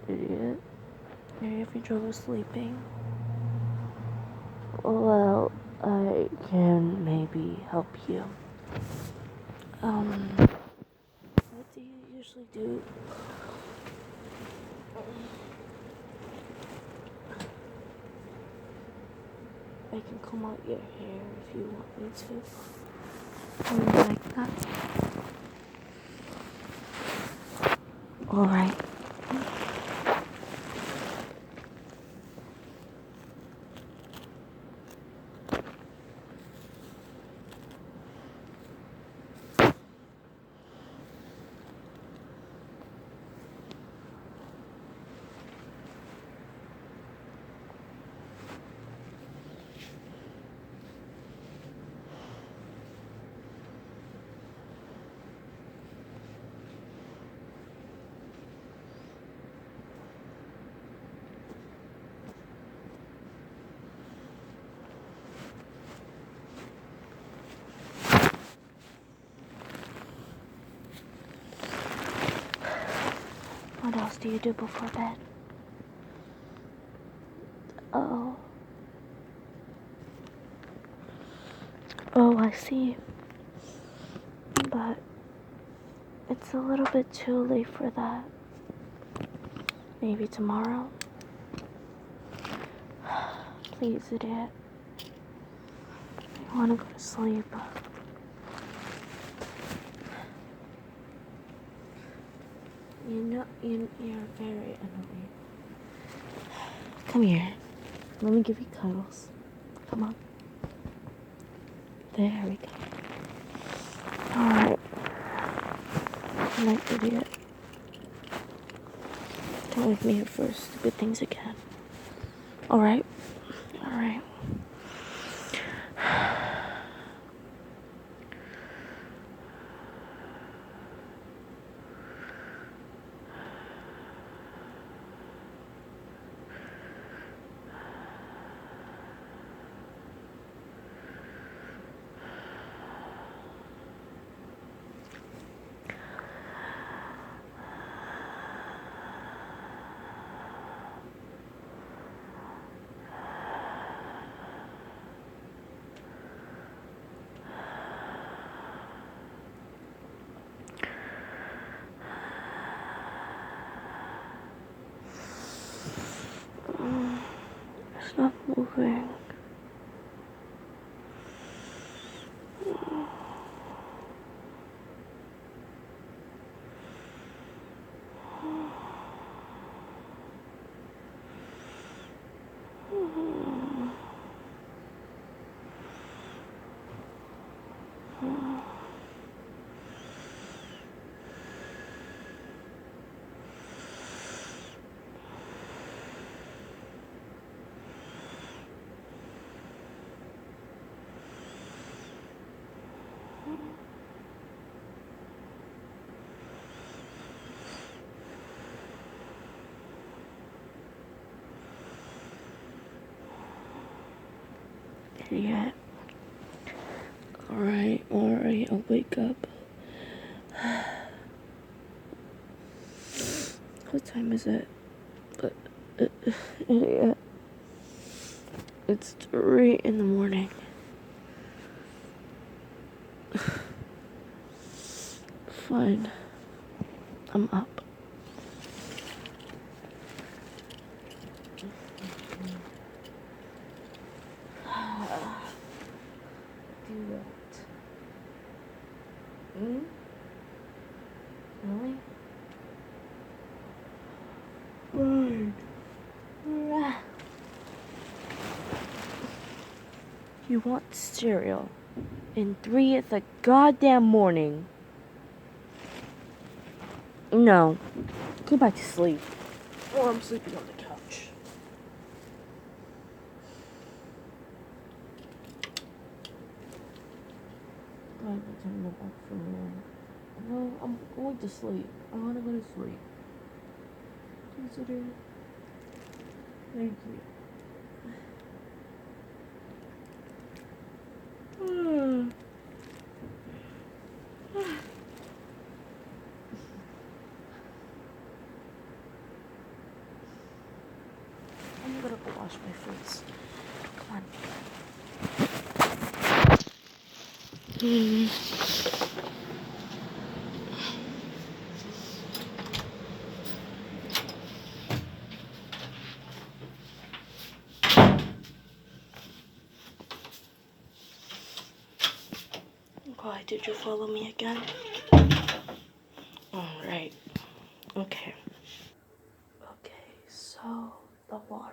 Idiot. You're having trouble sleeping? Well, I can maybe help you. What do you usually do? I can comb out your hair if you want me to. You like that? Alright. What else do you do before bed? Oh. Oh, I see. But it's a little bit too late for that. Maybe tomorrow? Please, idiot. I want to go to sleep. You're very annoying. Come here. Let me give you cuddles. Come on. There we go. Alright. Good night, idiot. Don't wake me up for stupid things again. Alright? Alright. Stop moving. Idiot. Alright, I'll wake up. What time is it? Idiot. It's 3 in the morning. Fine. I'm up. Do what? Really? Fine. You want cereal in 3 in the goddamn morning? No. Go back to sleep. Or I'm sleeping on the couch. God, I can't go back from here. No, I'm going to sleep. I want to go to sleep. Consider it. Thank you. wash my face. Come on. Why did you follow me again? Alright. Okay. Okay, so the water.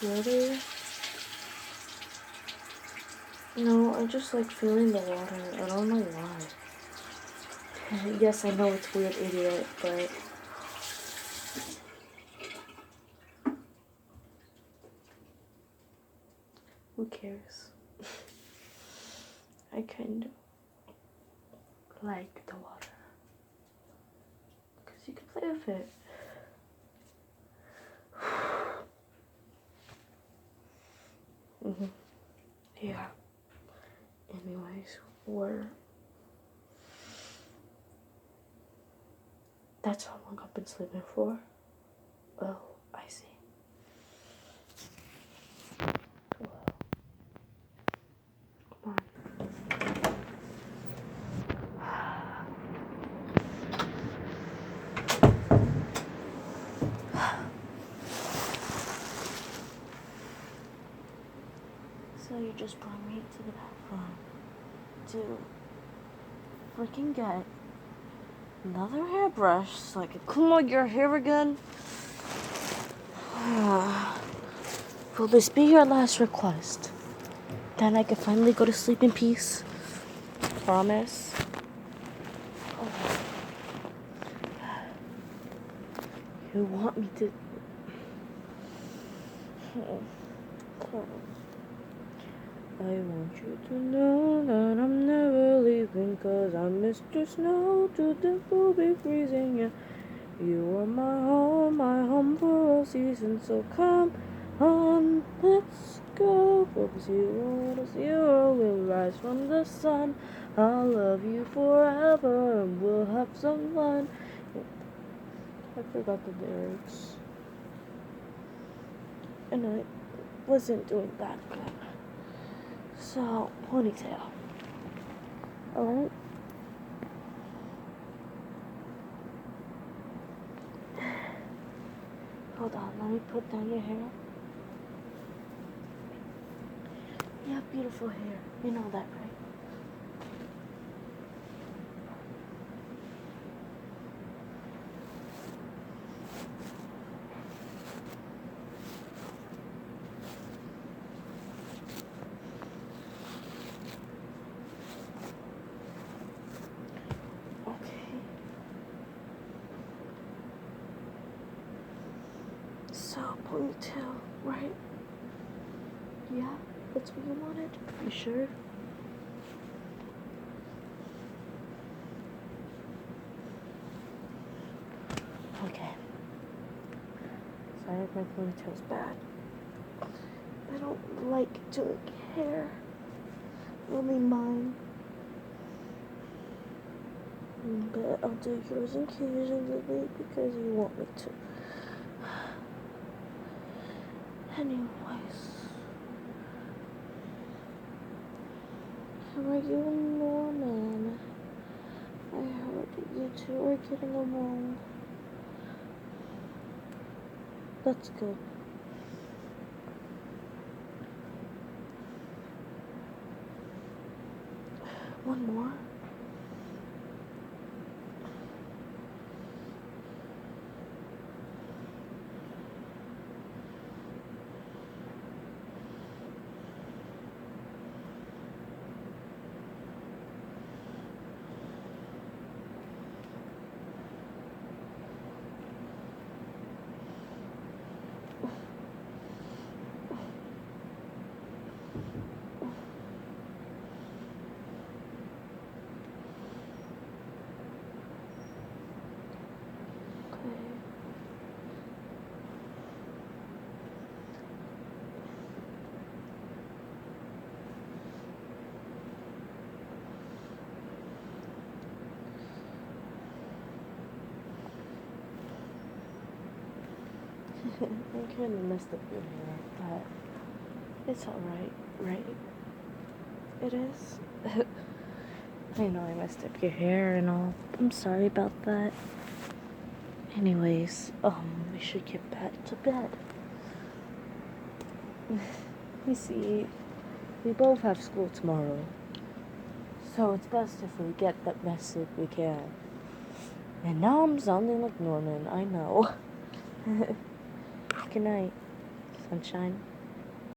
Really? No, I just like feeling the water. I don't know why. Yes, I know it's weird, idiot, but who cares? I kind of like the water. Because you can play with it. Yeah. Anyways, that's how long I've been sleeping for? Oh, I see. Well, come on. So you just brought me to the bathroom to freaking get another hairbrush so I can comb out your hair again? Will this be your last request? Then I can finally go to sleep in peace? Promise? Oh. You want me to... I want you to know that I'm never leaving, 'cause I'm Mr. Snow to the will be freezing. Yeah. You are my home for all seasons, so come on, let's go. From 0 to 0, we'll rise from the sun. I'll love you forever, and we'll have some fun. I forgot the lyrics. And I wasn't doing that good. So, ponytail. Alright? Hold on, let me put down your hair. You have beautiful hair. You know that, right? Okay. So, ponytail, right? Yeah, that's what you wanted? You sure? Okay. Sorry if my ponytail's bad. I don't like doing hair. Only mine. But I'll do yours occasionally because you want me to. Anyways. How are you and Norman? I heard you two are getting along. That's good. One more? I kind of messed up your hair, but it's alright, right? It is. I know I messed up your hair and all. I'm sorry about that. Anyways, we should get back to bed. You see, we both have school tomorrow, so it's best if we get that message we can. And now I'm sounding like Norman, I know. Good night, sunshine.